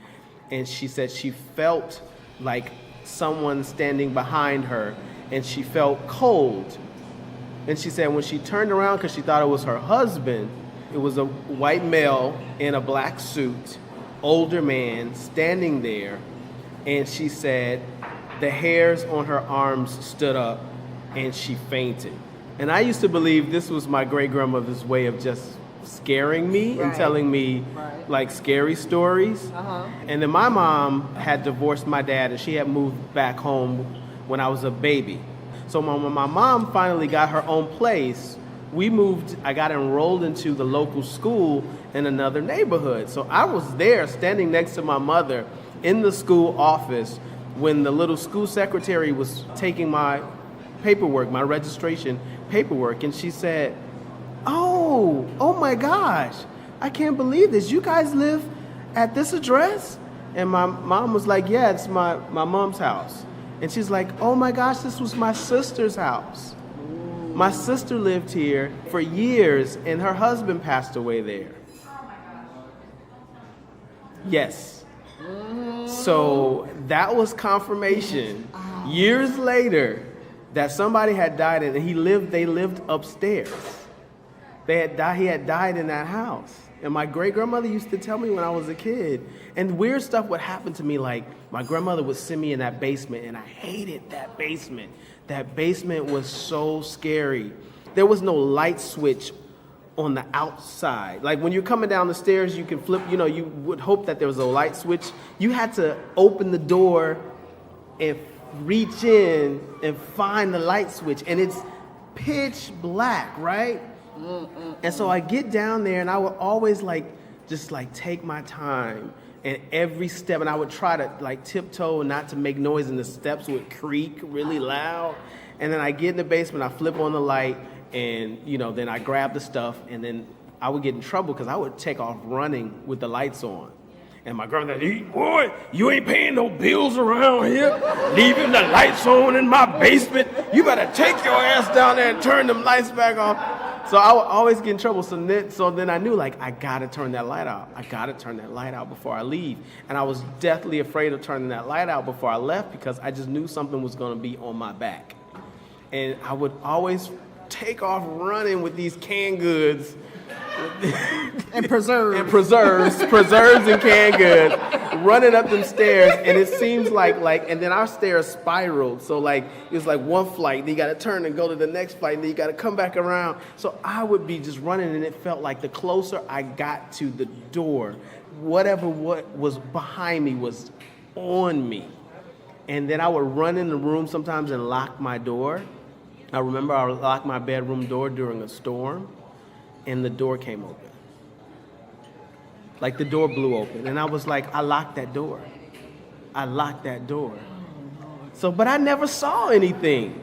and she said she felt like someone standing behind her, and she felt cold. And she said when she turned around, because she thought it was her husband, it was a white male in a black suit, older man, standing there. And she said the hairs on her arms stood up and she fainted. And I used to believe this was my great-grandmother's way of just scaring me and Right. telling me Right. like scary stories. Uh-huh. And then my mom had divorced my dad and she had moved back home when I was a baby. So when my mom finally got her own place, I got enrolled into the local school in another neighborhood. So I was there standing next to my mother in the school office when the little school secretary was taking my paperwork, my registration paperwork, and she said, oh my gosh, I can't believe this. You guys live at this address? And my mom was like, yeah, it's my mom's house. And she's like, oh my gosh, this was my sister's house. My sister lived here for years, and her husband passed away there. Yes. So that was confirmation years later that somebody had died, and they lived upstairs. He had died in that house. And my great-grandmother used to tell me when I was a kid, and weird stuff would happen to me, like my grandmother would send me in that basement, and I hated that basement. That basement was so scary. There was no light switch on the outside. Like when you're coming down the stairs, you can flip, you would hope that there was a light switch. You had to open the door and reach in and find the light switch, and it's pitch black, right? And so I get down there, and I would always just take my time, and every step, and I would try to tiptoe not to make noise, and the steps would creak really loud. And then I get in the basement, I flip on the light, and then I grab the stuff, and then I would get in trouble because I would take off running with the lights on. And my grandmother, boy, you ain't paying no bills around here, leaving the lights on in my basement. You better take your ass down there and turn them lights back off. So I would always get in trouble. So then I knew, I gotta turn that light out. I gotta turn that light out before I leave. And I was deathly afraid of turning that light out before I left because I just knew something was gonna be on my back. And I would always take off running with these canned goods. And preserves and canned goods, running up them stairs, and it seems and then our stairs spiraled, so it was one flight, then you got to turn and go to the next flight, and then you got to come back around. So I would be just running, and it felt like the closer I got to the door, what was behind me was on me. And then I would run in the room sometimes and lock my door. I remember I would lock my bedroom door during a storm, and the door came open. The door blew open. And I was like, I locked that door. So, but I never saw anything.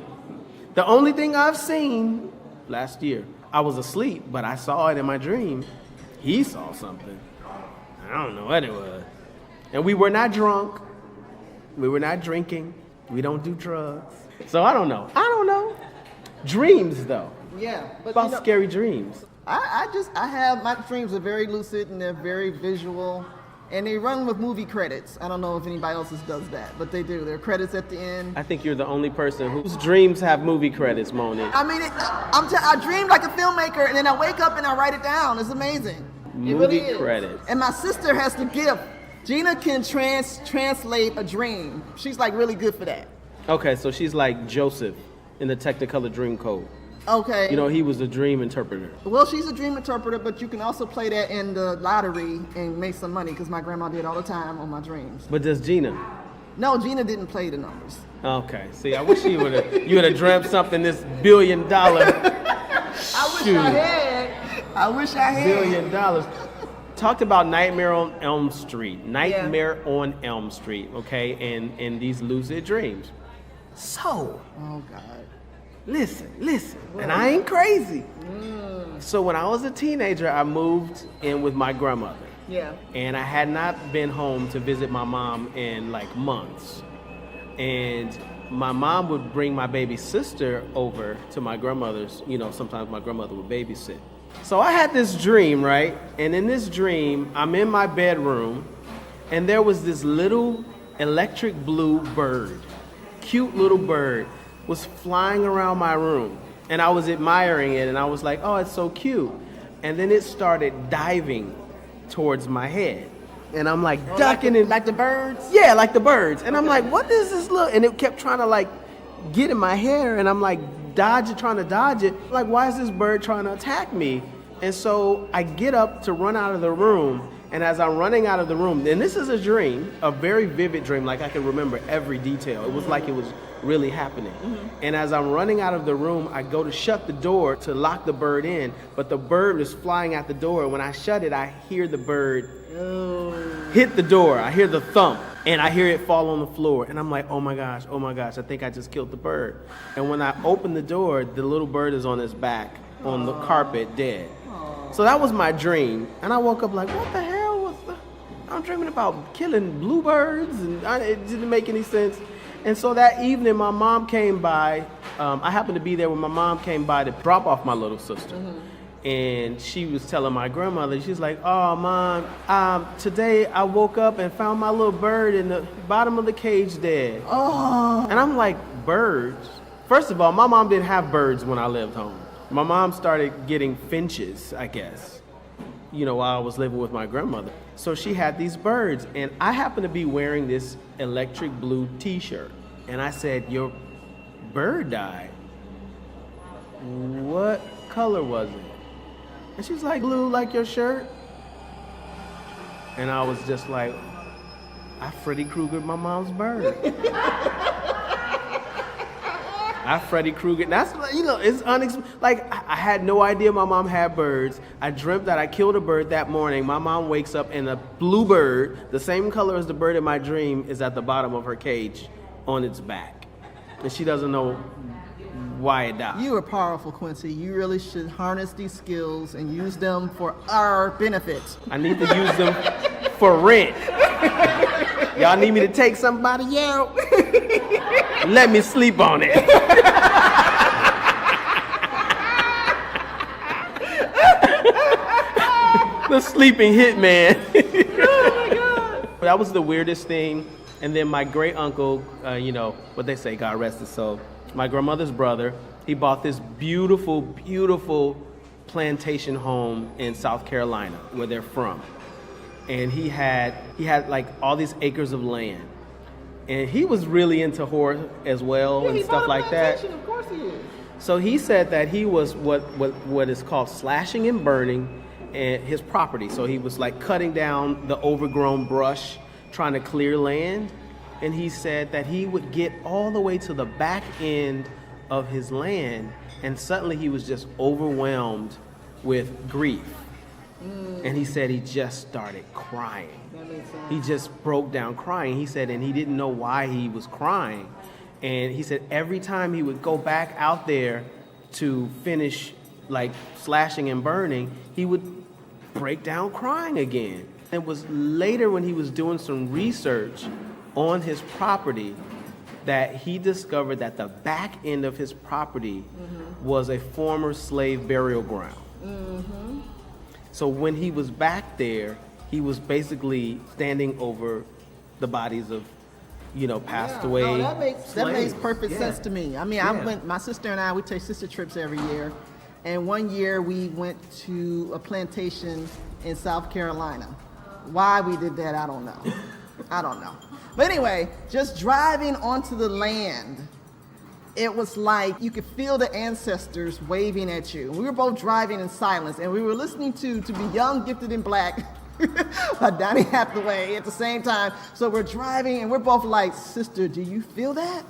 The only thing I've seen last year, I was asleep, but I saw it in my dream. He saw something. I don't know what it was. And we were not drunk. We were not drinking. We don't do drugs. So I don't know. Dreams, though. Yeah. But about scary dreams. My dreams are very lucid and they're very visual, and they run with movie credits. I don't know if anybody else does that, but they do. There are credits at the end. I think you're the only person whose dreams have movie credits, Monie. I mean, I dream like a filmmaker, and then I wake up and I write it down. It's amazing. Movie it really is. credits. And my sister has the gift. Gina can translate a dream. She's really good for that. Okay, so she's like Joseph in the Technicolor Dream Code. Okay. He was a dream interpreter. Well, she's a dream interpreter, but you can also play that in the lottery and make some money, because my grandma did all the time on my dreams. But does Gina? No, Gina didn't play the numbers. Okay. See, I wish you would have dreamt something this $1 billion. I wish I had. $1 billion. Talked about Nightmare on Elm Street. On Elm Street, okay? And these lucid dreams. So. Oh, God. Listen, and I ain't crazy. So when I was a teenager, I moved in with my grandmother. Yeah. And I had not been home to visit my mom in months. And my mom would bring my baby sister over to my grandmother's, sometimes my grandmother would babysit. So I had this dream, right? And in this dream, I'm in my bedroom, and there was this little electric blue bird, cute little bird, was flying around my room, and I was admiring it, and I was like, oh, it's so cute. And then it started diving towards my head, and I'm ducking it. Like the birds? Yeah, like the birds. And I'm like, what is this look? And it kept trying to get in my hair, and I'm trying to dodge it. Why is this bird trying to attack me? And so I get up to run out of the room, and as I'm running out of the room, and this is a dream, a very vivid dream, I can remember every detail. It was it was really happening. Mm-hmm. And as I'm running out of the room, I go to shut the door to lock the bird in, but the bird is flying out the door. When I shut it, I hear the bird hit the door. I hear the thump, and I hear it fall on the floor. And I'm like, oh my gosh, I think I just killed the bird. And when I open the door, the little bird is on its back on the carpet, dead. So that was my dream. And I woke up like, what the hell? I'm dreaming about killing bluebirds, and it didn't make any sense. And so that evening, my mom came by. I happened to be there when my mom came by to drop off my little sister. And she was telling my grandmother, she's like, oh, Mom, today I woke up and found my little bird in the bottom of the cage dead. Oh. And I'm like, birds? First of all, my mom didn't have birds when I lived home. My mom started getting finches, I guess, while I was living with my grandmother. So she had these birds, and I happened to be wearing this electric blue t-shirt. And I said, your bird died. What color was it? And she's like, blue, like your shirt. And I was just like, I Freddy Kruegered my mom's bird. I Freddy Krueger. That's, it's I had no idea my mom had birds. I dreamt that I killed a bird that morning. My mom wakes up and a blue bird, the same color as the bird in my dream, is at the bottom of her cage on its back. And she doesn't know why it died. You are powerful, Quincy. You really should harness these skills and use them for our benefit. I need to use them for rent. Y'all need me to take somebody out? Let me sleep on it. The sleeping hitman. Oh my God. That was the weirdest thing. And then my great uncle, what they say, God rest his soul, my grandmother's brother, he bought this beautiful, beautiful plantation home in South Carolina, where they're from. And he had like all these acres of land. And he was really into horror as well, and stuff like that. Of course he is. So he said that he was what is called slashing and burning his property. So he was like cutting down the overgrown brush, trying to clear land. And he said that he would get all the way to the back end of his land, and suddenly he was just overwhelmed with grief. And he said he just started crying. That makes sense. He just broke down crying. He said, and he didn't know why he was crying. And he said every time he would go back out there to finish like slashing and burning, he would break down crying again. It was later when he was doing some research on his property that he discovered that the back end of his property was a former slave burial ground. So when he was back there, he was basically standing over the bodies of, passed away. No, that makes slaves. perfect sense to me. I mean, my sister and I, we take sister trips every year. And one year we went to a plantation in South Carolina. Why we did that, I don't know. But anyway, just driving onto the land, it was like you could feel the ancestors waving at you. We were both driving in silence, and we were listening to Be Young, Gifted, and Black by Donny Hathaway at the same time. So we're driving, and we're both like, sister, do you feel that?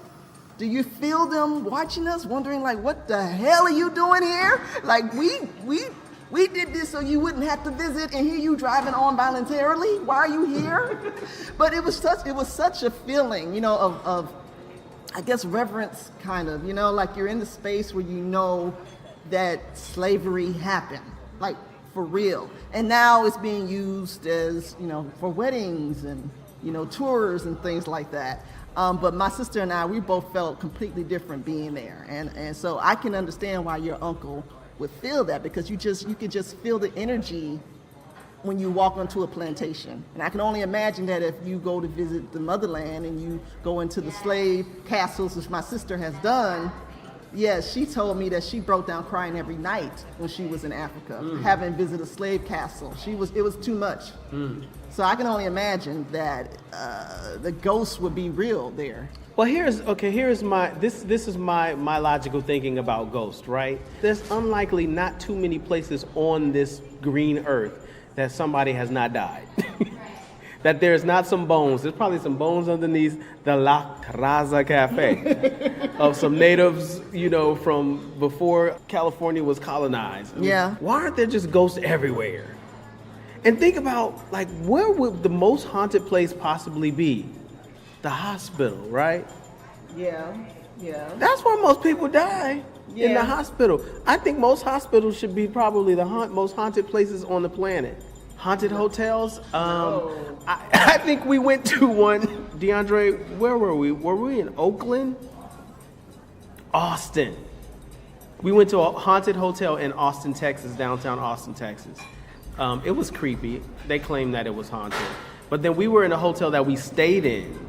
Do you feel them watching us, wondering like, what the hell are you doing here? Like, we did this so you wouldn't have to visit, and here you driving on voluntarily. Why are you here? But it was such a feeling, of I guess reverence, kind of, like you're in the space where you know that slavery happened, like for real. And now it's being used as, for weddings and, tours and things like that. But my sister and I, we both felt completely different being there. And so I can understand why your uncle would feel that, because you can just feel the energy when you walk onto a plantation. And I can only imagine that if you go to visit the motherland and you go into the slave castles, which my sister has done. Yes, she told me that she broke down crying every night when she was in Africa, having visited a slave castle. It was too much. So I can only imagine that the ghosts would be real there. Well, here's my this is my logical thinking about ghosts, right? There's unlikely not too many places on this green earth that somebody has not died. That there's not some bones. There's probably some bones underneath the Terraza Café of some natives, from before California was colonized. Yeah. Why aren't there just ghosts everywhere? And think about, like, where would the most haunted place possibly be? The hospital, right? Yeah. That's where most people die, in the Yeah. hospital. I think most hospitals should be probably the most haunted places on the planet. Haunted hotels. I think we went to one. DeAndre, where were we? Were we in Oakland? Austin. We went to a haunted hotel in Austin, Texas, downtown Austin, Texas. It was creepy. They claimed that it was haunted. But then we were in a hotel that we stayed in.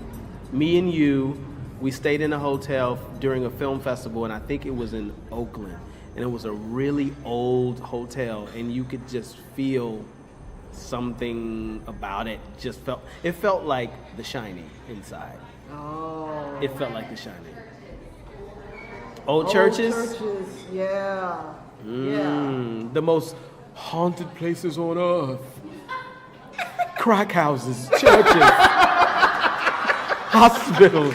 Me and you, we stayed in a hotel during a film festival, and I think it was in Oakland. And it was a really old hotel, and you could just feel something about it. It felt like The Shining inside. Oh. It felt like The Shining. Old churches? Yeah. The most haunted places on earth. Crack houses, churches, hospitals.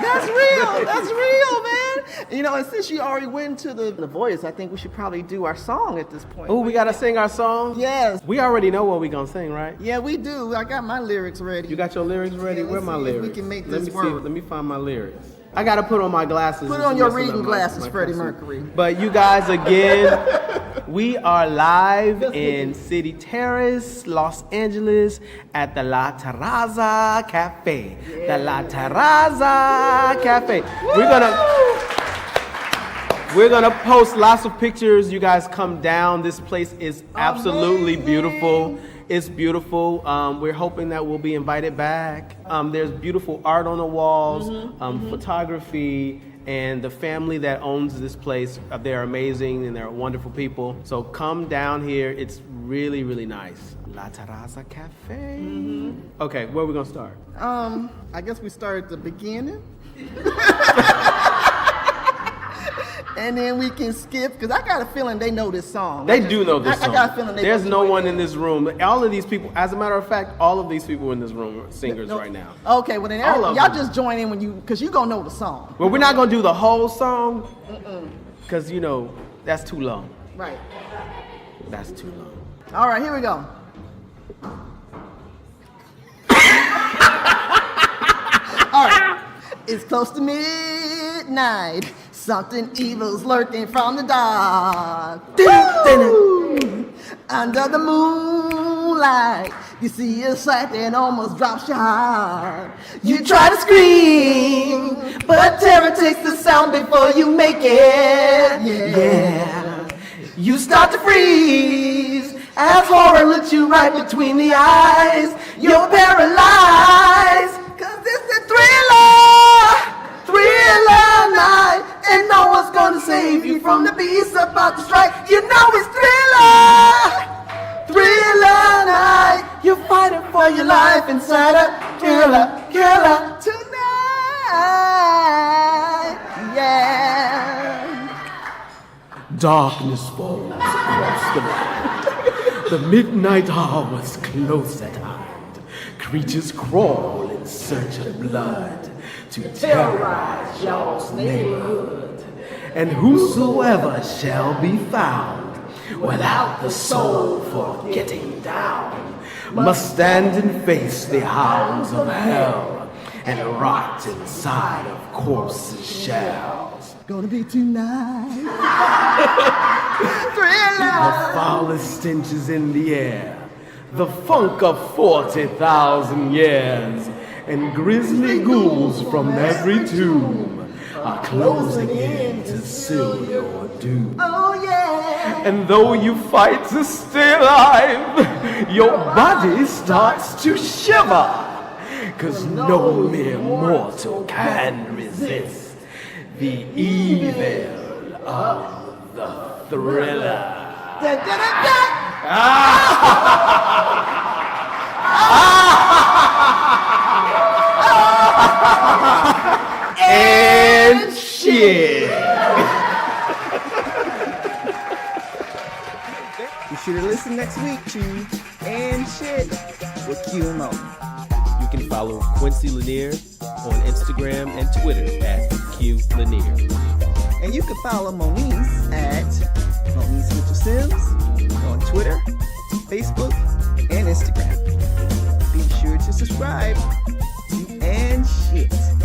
That's real, man. You know, and since you already went to the Voice, I think we should probably do our song at this point. Oh, we gotta sing our song? Yes. We already know what we gonna sing, right? Yeah, we do. I got my lyrics ready. You got your lyrics ready? Yeah, Where let's my see if we lyrics? can make Let this me work. Let me find my lyrics. I gotta put on my glasses. Put It's on your messing up reading my glasses, Freddie pencil. Mercury. But you guys, again, we are live in City Terrace, Los Angeles, at the La Terraza Café. The La Terraza Café. We're gonna post lots of pictures. You guys come down. This place is absolutely beautiful. It's beautiful. We're hoping that we'll be invited back. There's beautiful art on the walls, photography, and the family that owns this place, they're amazing and they're wonderful people. So come down here. It's really, really nice. La Terraza Café. Okay, where are we gonna start? I guess we start at the beginning. And then we can skip, because I got a feeling they know this song. They do know this song. I got a feeling There's no one in it. this room. All of these people, as a matter of fact, all of these people in this room are singers right now. Okay, well then All of y'all them. just join in because you gonna know the song. Well, we're not gonna do the whole song, because that's too long. Right. That's too long. All right, here we go. All right. It's close to midnight. Something evil's lurking from the dark. Woo! Under the moonlight, you see a sight that almost drops your heart. You try to scream, but terror takes the sound before you make it. Yeah. You start to freeze as horror looks you right between the eyes. You're paralyzed, 'cause it's a thriller night, and no one's gonna save you from the beast about to strike. You know it's thriller night. You're fighting for your life inside a killer tonight. Yeah. Darkness falls across the land. The midnight hour is close at hand. Creatures crawl in search of blood to terrorize y'all's neighborhood. And whosoever shall be found without the soul for getting down must stand and face the hounds of hell and rot inside of corpses' shells. Gonna be tonight. The Thriller. foulest stench is in the air, the funk of 40,000 years, and grisly ghouls from every tomb are closing in to seal your doom. Oh yeah. And though you fight to stay alive, your body starts to shiver, 'cause no mere mortal can resist the evil of the thriller. Da, da, da, da. And shit. Be sure to listen next week to And Shit with Q and Monie. You can follow Quincy Lanier on Instagram and Twitter at Q Lanier. And you can follow Moniece at Moniece Mitchell Sims on Twitter, Facebook, and Instagram. Be sure to subscribe. And shit.